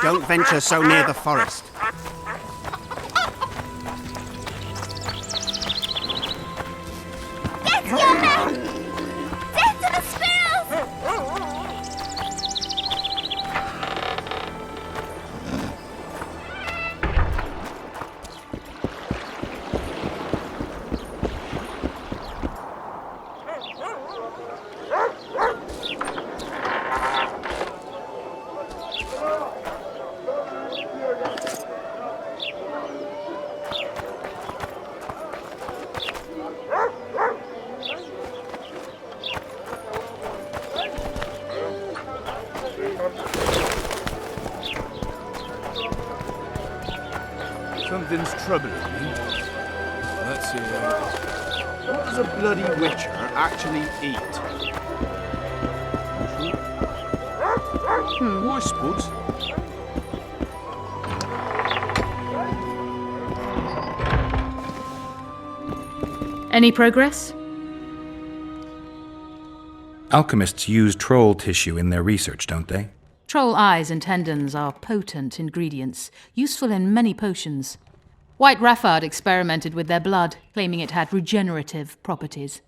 Don't venture so near the forest. Get your men! Death to the squirrels! Something's troubling me. Let's see. What does a bloody witcher actually eat? I suppose. Any progress? Alchemists use troll tissue in their research, don't they? Troll eyes and tendons are potent ingredients, useful in many potions. White Raffard experimented with their blood, claiming it had regenerative properties.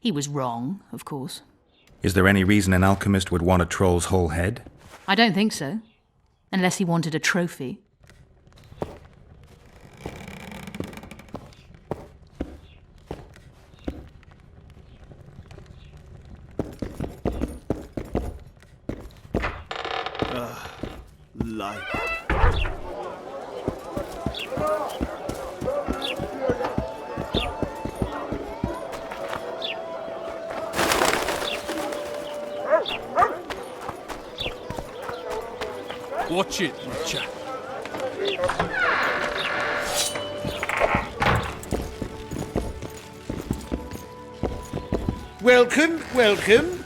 He was wrong, of course. Is there any reason an alchemist would want a troll's whole head? I don't think so. Unless he wanted a trophy. Life. Watch it, Witcher. Welcome, welcome.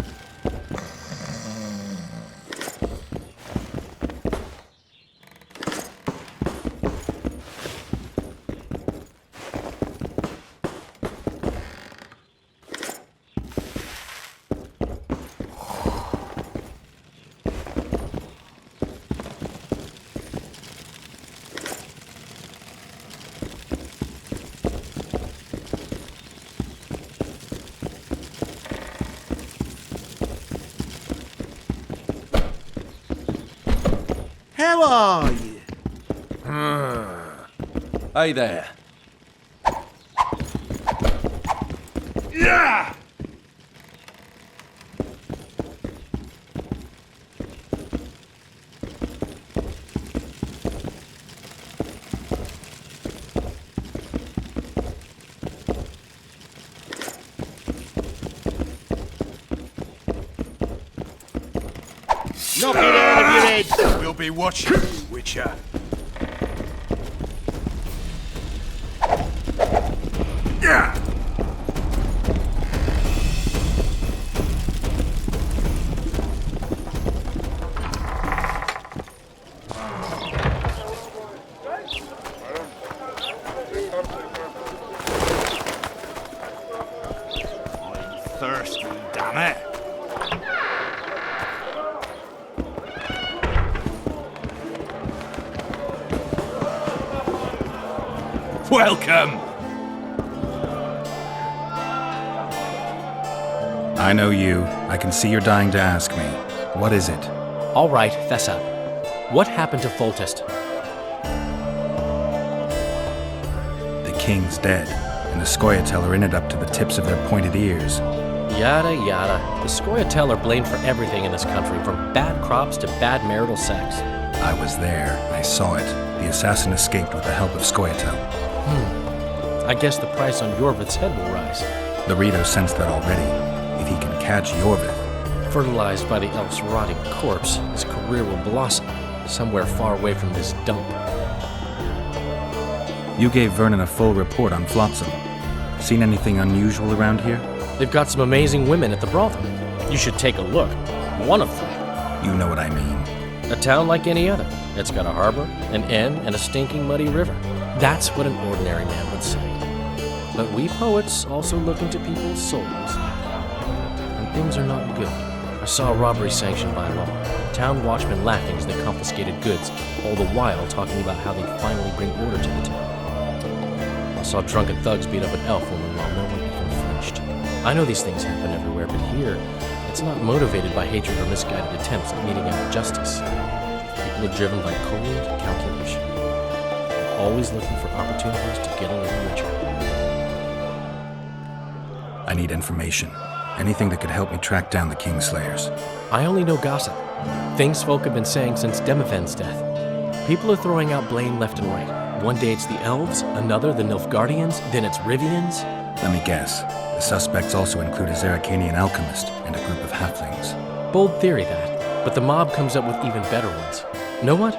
How are you? Hey there. Yeah! Knock it out of your head! We'll be watching you, Witcher. Yeah! I'm thirsty, damn it. Welcome! I know you. I can see you're dying to ask me. What is it? All right, Thessa. What happened to Foltest? The king's dead, and the Scoia'tael are in it up to the tips of their pointed ears. Yada yada. The Scoia'tael are blamed for everything in this country, from bad crops to bad marital sex. I was there. I saw it. The assassin escaped with the help of Scoia'tael. I guess the price on Yorvith's head will rise. The Rito sensed that already. If he can catch Yorvith. Fertilized by the elf's rotting corpse, his career will blossom somewhere far away from this dump. You gave Vernon a full report on Flotsam. Seen anything unusual around here? They've got some amazing women at the brothel. You should take a look. One of them. You know what I mean. A town like any other. It's got a harbor, an inn, and a stinking muddy river. That's what an ordinary man would say. But we poets also look into people's souls. And things are not good. I saw a robbery sanctioned by law. Town watchmen laughing as they confiscated goods, all the while talking about how they'd finally bring order to the town. I saw drunken thugs beat up an elf woman while no one even flinched. I know these things happen everywhere, but here, it's not motivated by hatred or misguided attempts at meting out justice. People are driven by cold calculation. They're always looking for opportunities to get a little richer. I need information. Anything that could help me track down the Kingslayers. I only know gossip. Things folk have been saying since Demiven's death. People are throwing out blame left and right. One day it's the elves, another the Nilfgaardians, then it's Rivians. Let me guess. The suspects also include a Zerrikanian alchemist and a group of halflings. Bold theory, that. But the mob comes up with even better ones. Know what?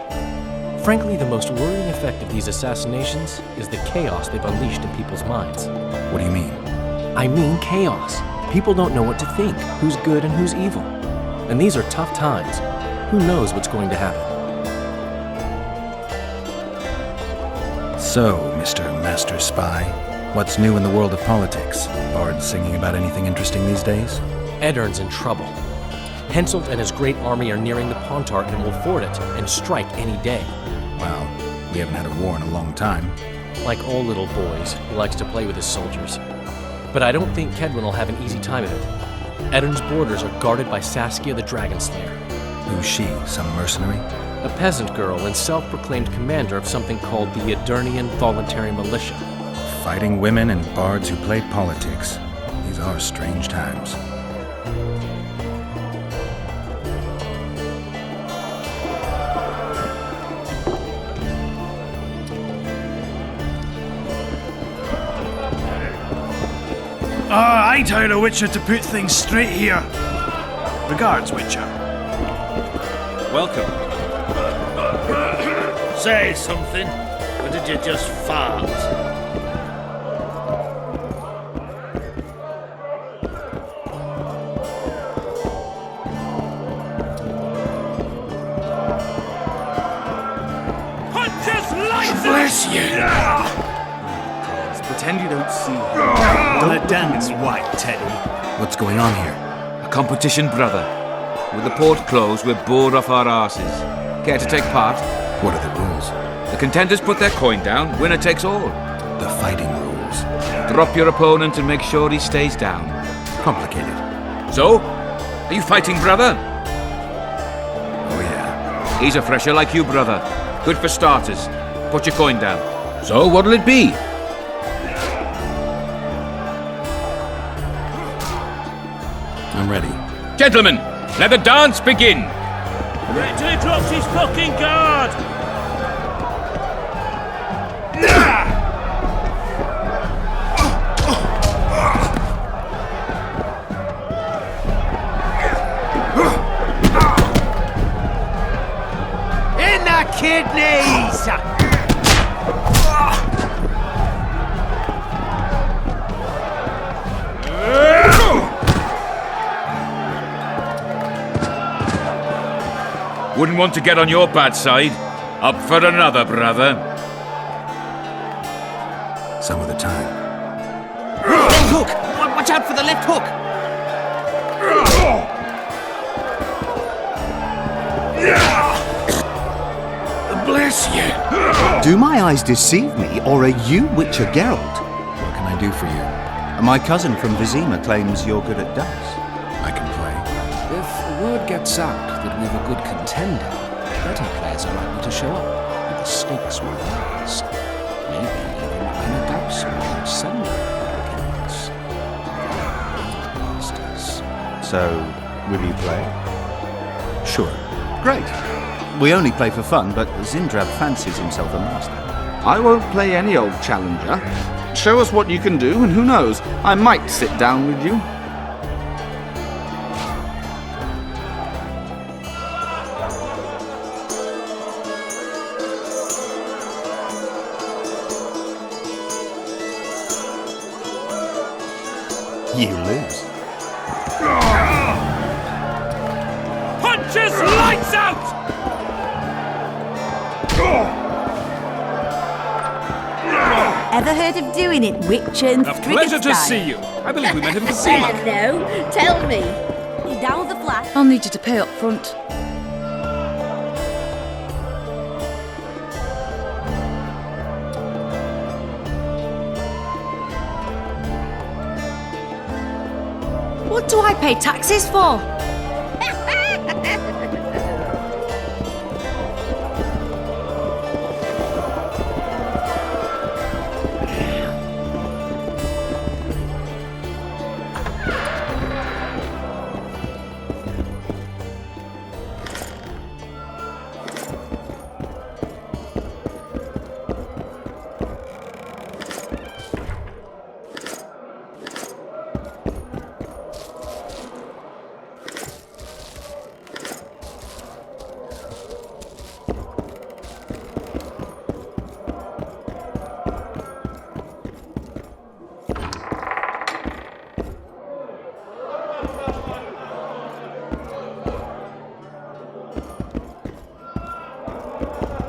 Frankly, the most worrying effect of these assassinations is the chaos they've unleashed in people's minds. What do you mean? I mean chaos. People don't know what to think, who's good and who's evil. And these are tough times. Who knows what's going to happen? So, Mr. Master Spy, what's new in the world of politics? Bards singing about anything interesting these days? Eddern's in trouble. Henselt and his great army are nearing the Pontar and will ford it and strike any day. Well, we haven't had a war in a long time. Like all little boys, he likes to play with his soldiers. But I don't think Kedwin will have an easy time of it. Eddern's borders are guarded by Saskia the Dragon Slayer. Who's she? Some mercenary? A peasant girl and self-proclaimed commander of something called the Edirnian Voluntary Militia. Fighting women and bards who play politics. These are strange times. I'd hire a Witcher to put things straight here. Regards, Witcher. Welcome. Say something, or did you just fart? Bless you! Pretend you don't see. Don't dance, White Teddy. What's going on here? A competition, brother. With the port closed, we're bored off our arses. Care to take part? What are the rules? The contenders put their coin down, winner takes all. The fighting rules. Drop your opponent and make sure he stays down. Complicated. So, are you fighting, brother? Oh yeah. He's a fresher like you, brother. Good for starters. Put your coin down. So, what'll it be? I'm ready. Gentlemen, let the dance begin! Wait till he drops his fucking guard! In the kidneys! Wouldn't want to get on your bad side. Up for another, brother. Some of the time. Left hook! Watch out for the left hook! Bless you! Do my eyes deceive me, or are you Witcher Geralt? What can I do for you? My cousin from Vizima claims you're good at dice. I can play. If word gets out that we've a good contender, better players are likely to show up, and the stakes will rise. Maybe even Anna Dowson will send kings. Masters. So, will you play? Sure. Great. We only play for fun, but Zindrab fancies himself a master. I won't play any old challenger. Show us what you can do, and who knows, I might sit down with you. You lose. Punch his lights out! Ever heard of doing it, Witcher and A pleasure to see you. I believe we met in Vizima. Hello, tell me. Down the flat. I'll need you to pay up front. What do I pay taxes for?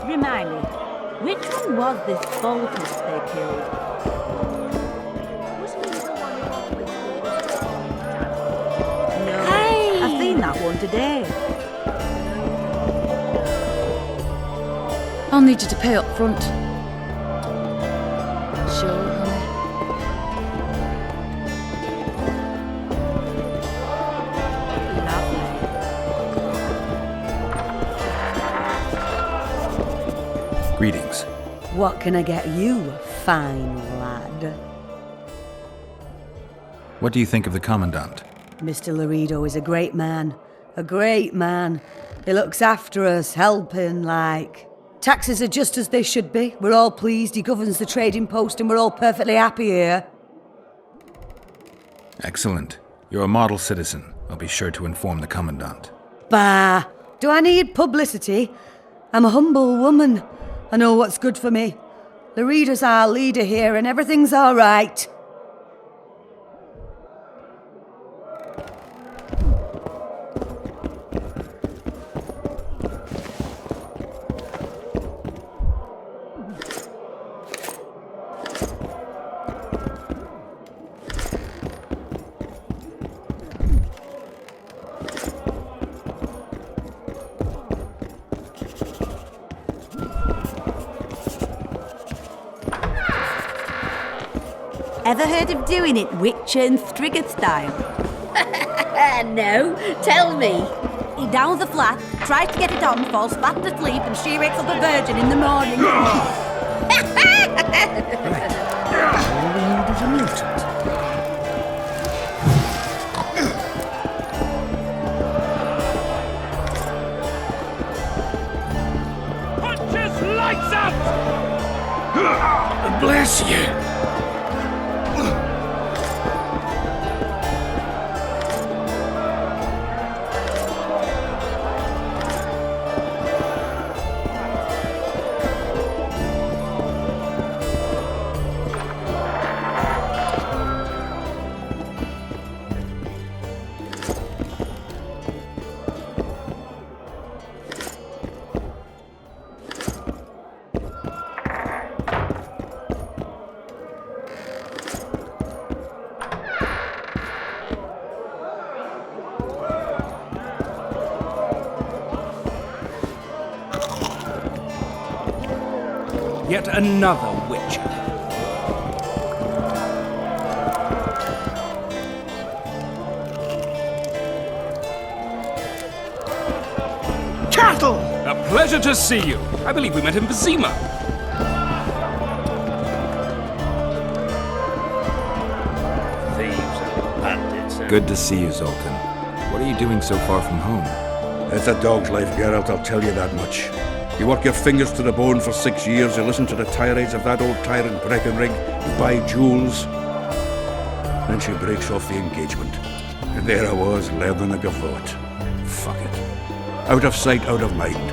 Remind me, which one was this Zoltan they killed? No, Hey! I've seen that one today. I'll need you to pay up front. Sure, honey. Greetings. What can I get you, fine lad? What do you think of the Commandant? Mr. Laredo is a great man. A great man. He looks after us, helping, like. Taxes are just as they should be. We're all pleased. He governs the trading post and we're all perfectly happy here. Excellent. You're a model citizen. I'll be sure to inform the Commandant. Bah! Do I need publicity? I'm a humble woman. I know what's good for me. Laredo's our leader here and everything's all right. Ever heard of doing it Witcher and Striggett style? No, tell me. He downs the flat, tries to get it on, falls fast asleep, and she wakes up a virgin in the morning. All we need is a mutant. Punches lights out! Bless you! Yet another Witcher. Cattle! A pleasure to see you. I believe we met in Vizima. Thieves and bandits. Good to see you, Zoltan. What are you doing so far from home? It's a dog's life, Geralt, I'll tell you that much. You work your fingers to the bone for 6 years, you listen to the tirades of that old tyrant Breckenrig, you buy jewels. Then she breaks off the engagement. And there I was, learning a gavotte. Fuck it. Out of sight, out of mind.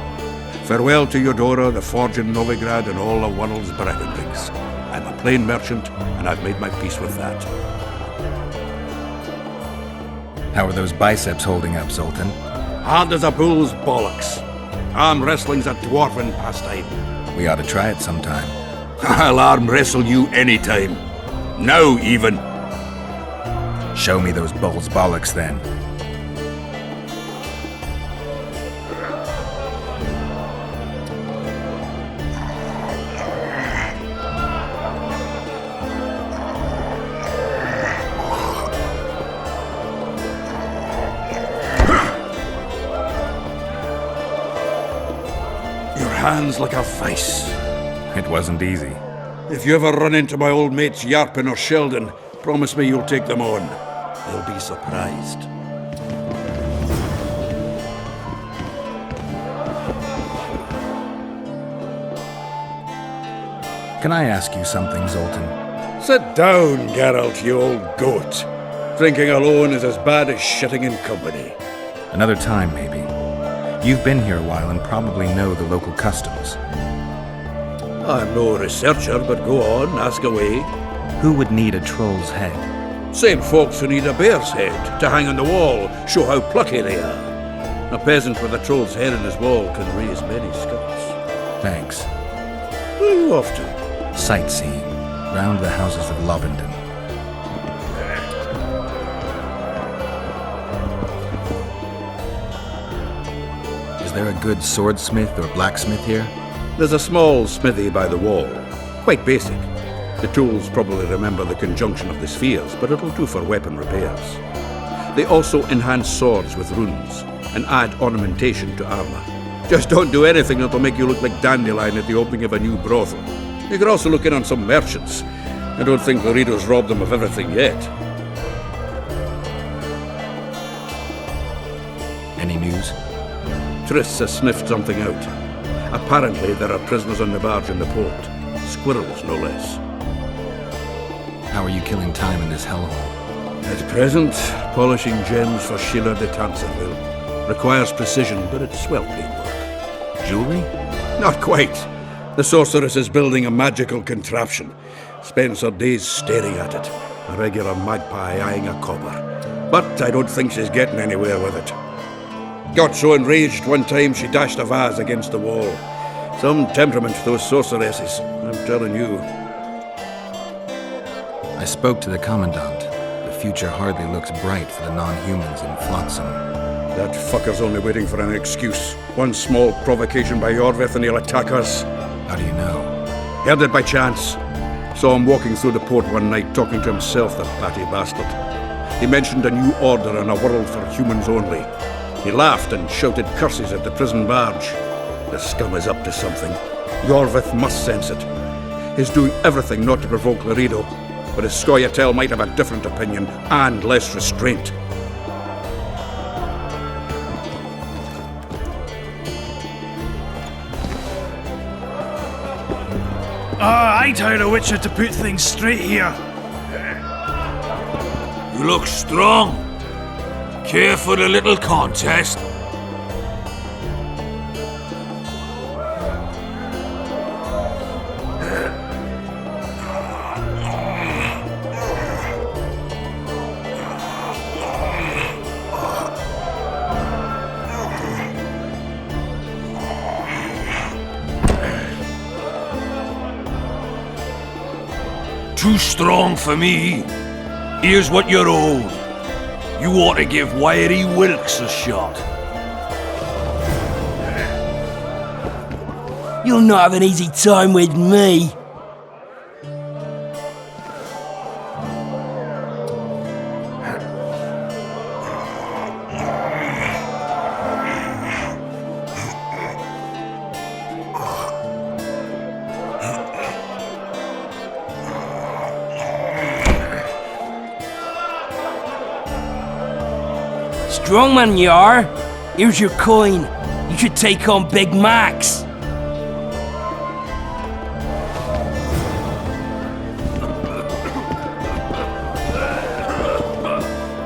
Farewell to Eudora, the forge in Novigrad, and all the world's Breckenrigs. I'm a plain merchant, and I've made my peace with that. How are those biceps holding up, Zoltan? Hard as a bull's bollocks. Arm wrestling's a dwarven pastime. We ought to try it sometime. I'll arm wrestle you anytime. Now, even. Show me those bull's bollocks, then. hands like a vice. It wasn't easy. If you ever run into my old mates Yarpin or Sheldon, promise me you'll take them on. They'll be surprised. Can I ask you something, Zoltan? Sit down, Geralt, you old goat. Drinking alone is as bad as shitting in company. Another time, maybe. You've been here a while and probably know the local customs. I'm no researcher, but go on, ask away. Who would need a troll's head? Same folks who need a bear's head to hang on the wall, show how plucky they are. A peasant with a troll's head in his wall can raise many skulls. Thanks. Where are you off to? Sightseeing, round the houses of Lobenden. Is there a good swordsmith or blacksmith here? There's a small smithy by the wall. Quite basic. The tools probably remember the conjunction of the spheres, but it'll do for weapon repairs. They also enhance swords with runes and add ornamentation to armor. Just don't do anything that'll make you look like Dandelion at the opening of a new brothel. You could also look in on some merchants. I don't think Laredo's robbed them of everything yet. Any news? Triss has sniffed something out. Apparently there are prisoners on the barge in the port. Squirrels, no less. How are you killing time in this hellhole? At present, polishing gems for Sheila de Tanserville. Requires precision, but it's well-paid work. Jewelry? Not quite. The sorceress is building a magical contraption. Spends her days staring at it. A regular magpie eyeing a copper. But I don't think she's getting anywhere with it. Got so enraged one time she dashed a vase against the wall. Some temperament, those sorceresses, I'm telling you. I spoke to the Commandant. The future hardly looks bright for the non-humans in Flotsam. That fucker's only waiting for an excuse. One small provocation by Yorvith and he'll attack us. How do you know? Heard it by chance. Saw him walking through the port one night talking to himself, the batty bastard. He mentioned a new order and a world for humans only. He laughed and shouted curses at the prison barge. The scum is up to something. Yorvith must sense it. He's doing everything not to provoke Laredo, but his Scoia'tael might have a different opinion and less restraint. I'd hire a witcher to put things straight here. You look strong. Care for a little contest? Too strong for me. Here's what you're owed. You ought to give Wiry Wilkes a shot. You'll not have an easy time with me. Strong man you are. Here's your coin. You should take on Big Max.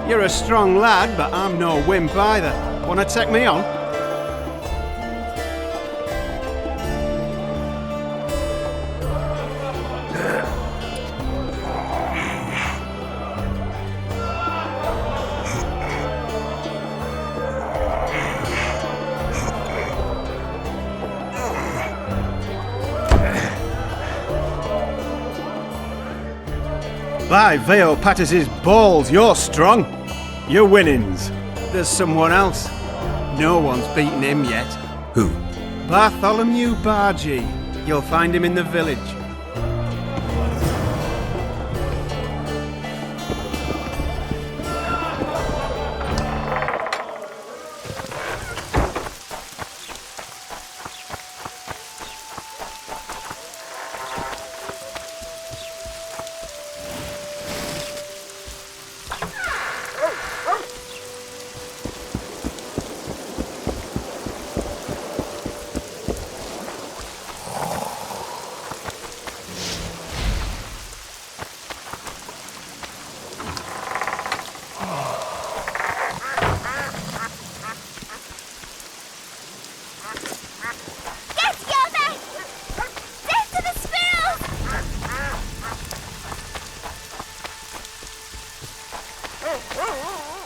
You're a strong lad, but I'm no wimp either. Wanna take me on? By Veo Pattis's balls, you're strong. You're winnings. There's someone else. No one's beaten him yet. Who? Bartholomew Bargy. You'll find him in the village.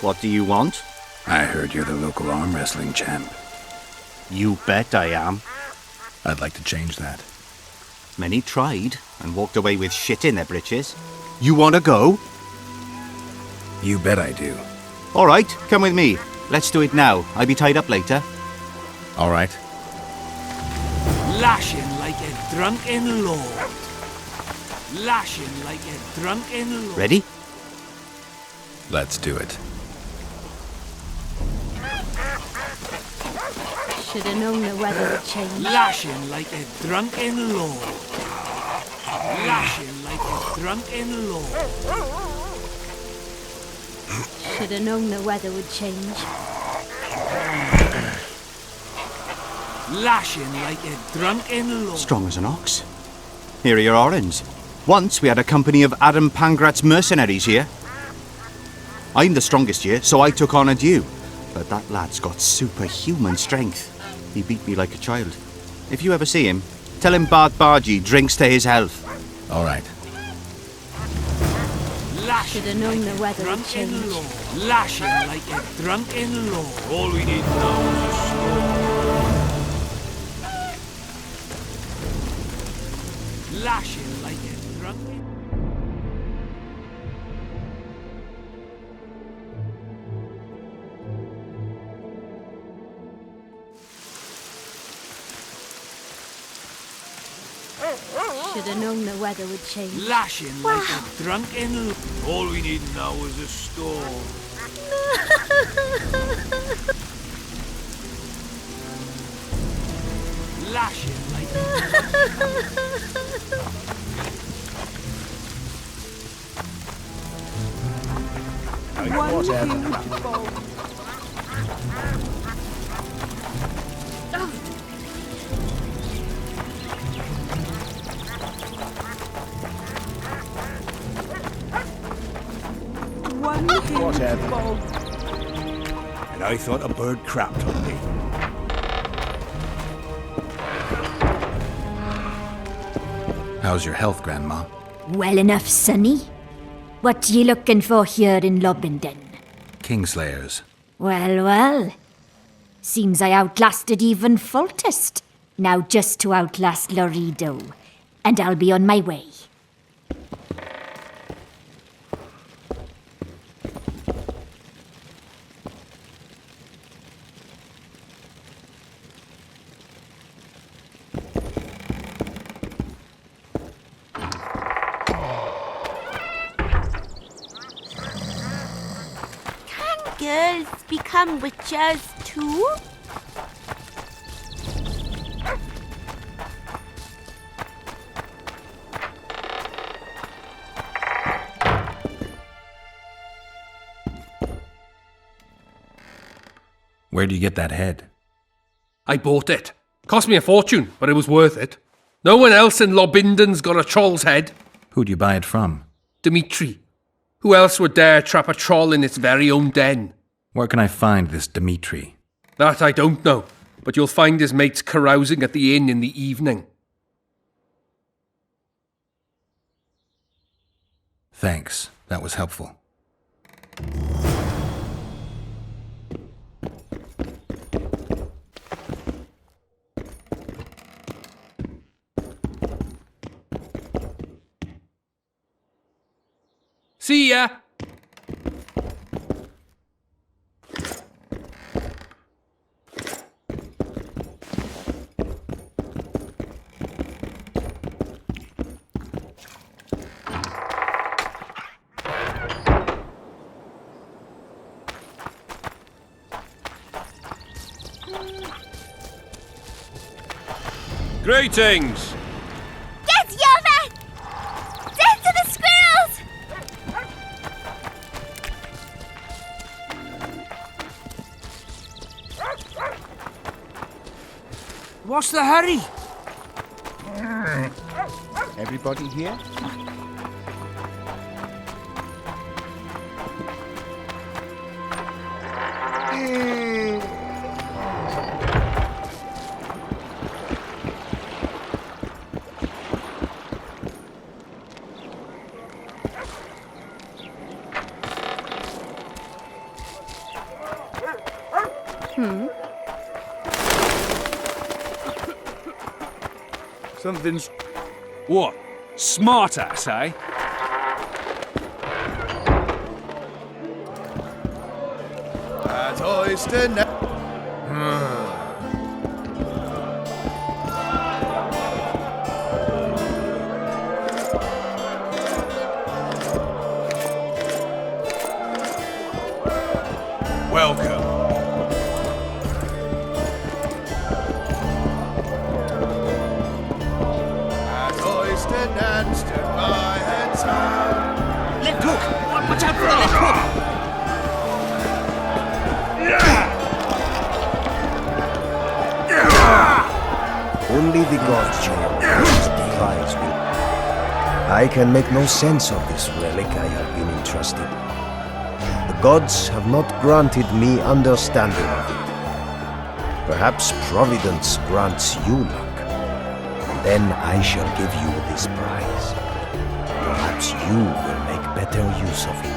What do you want? I heard you're the local arm wrestling champ. You bet I am. I'd like to change that. Many tried and walked away with shit in their britches. You want to go? You bet I do. All right, come with me. Let's do it now. I'll be tied up later. All right. Lashing like a drunken lord. Lashing like a drunken lord. Ready? Let's do it. Should have known the weather would change. Lashing like a drunken lord. Lashing like a drunken lord. Should have known the weather would change. Lashing like a drunken lord. Strong as an ox. Here are your orange. Once we had a company of Adam Pangrat's mercenaries here. I'm the strongest here, so I took on a due. But that lad's got superhuman strength. He beat me like a child. If you ever see him, tell him Bart Bargy drinks to his health. All right. Should have known the weather would change. Lashing like a drunken lord. All we need now is a storm. Lashing like a drunken. Should have known the weather would change. Lashing like a drunken. All we need now is a storm. Lashing like Whatever. And I thought a bird crapped on me. How's your health, Grandma? Well enough, Sonny. What you looking for here in Lobenden? Kingslayers. Well, well. Seems I outlasted even Foltest. Now just to outlast Laredo. And I'll be on my way. Girls become witches too? Where'd you get that head? I bought it. Cost me a fortune, but it was worth it. No one else in Lobinden's got a troll's head. Who'd you buy it from? Dimitri. Who else would dare trap a troll in its very own den? Where can I find this Dimitri? That I don't know, but you'll find his mates carousing at the inn in the evening. Thanks. That was helpful. See ya! Greetings! Get Yova! Dead to the squirrels! What's the hurry? Everybody here? Something's... What? Smart ass, eh? At oyster net. Welcome. At oyster net stood by her town. Left hook! Watch out for the left hook! Only the gods know what device will. I can make no sense of this relic I have been entrusted. The gods have not granted me understanding of it. Perhaps Providence grants you luck, and then I shall give you this prize. Perhaps you will make better use of it.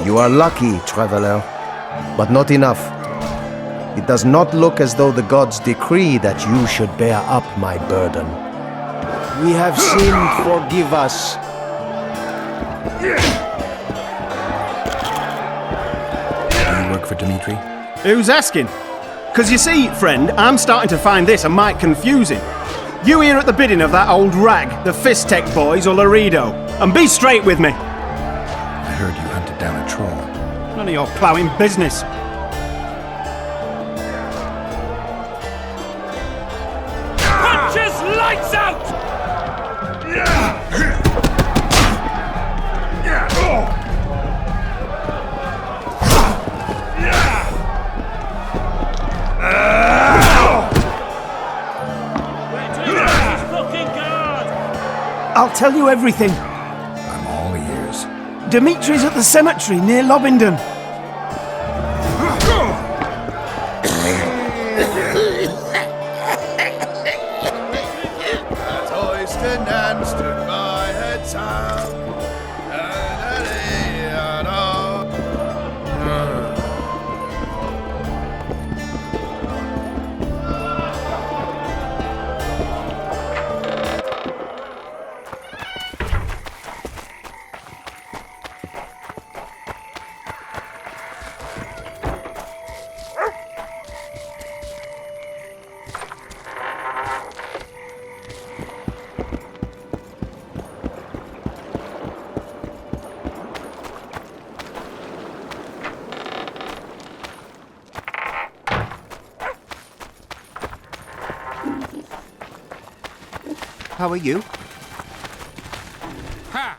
You are lucky, traveler, but not enough. It does not look as though the gods decree that you should bear up my burden. We have sinned, forgive us. Do you work for Dimitri? Who's asking? Because you see, friend, I'm starting to find this a mite confusing. You here at the bidding of that old rag, the Fist Tech boys or Laredo, and be straight with me. I heard you hunted down a troll. None of your ploughing business. Punches lights out! I'll tell you everything. I'm all ears. Dimitri's at the cemetery near Lobington. That oyster Nan stood by her town. How are you? Ha!